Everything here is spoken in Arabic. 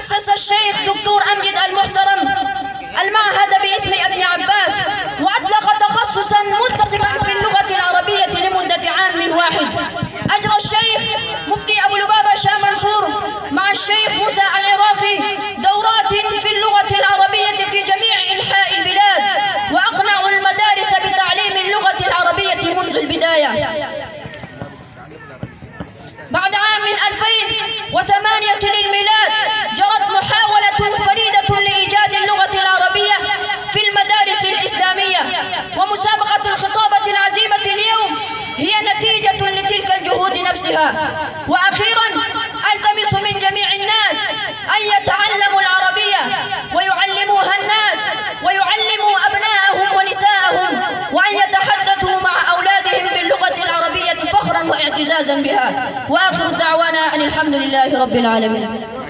أسس الشيخ دكتور أمجد المحترم المعهد باسم ابن عباس، وأطلق تخصصا منتظما في اللغة العربية لمدة عام واحد. أجرى الشيخ مفتي أبو لبابة شاه منصور مع الشيخ موسى العراقي دورات في اللغة العربية في جميع أنحاء البلاد، وأقنعوا المدارس بتعليم اللغة العربية منذ البداية. بعد عام 2008 للميلاد جرت محاولة فريدة لإيجاد اللغة العربية في المدارس الإسلامية، ومسابقة الخطابة العزيمة اليوم هي نتيجة لتلك الجهود نفسها. وأخيرا ألتمس من جميع الناس أن يتعلموا العربية ويعلموها الناس ويعلموا أبناءهم ونساءهم، وأن يتحدثوا مع أولادهم باللغة العربية فخرا واعتزازا بها. وآخر دعوانا أن الحمد لله رب العالمين.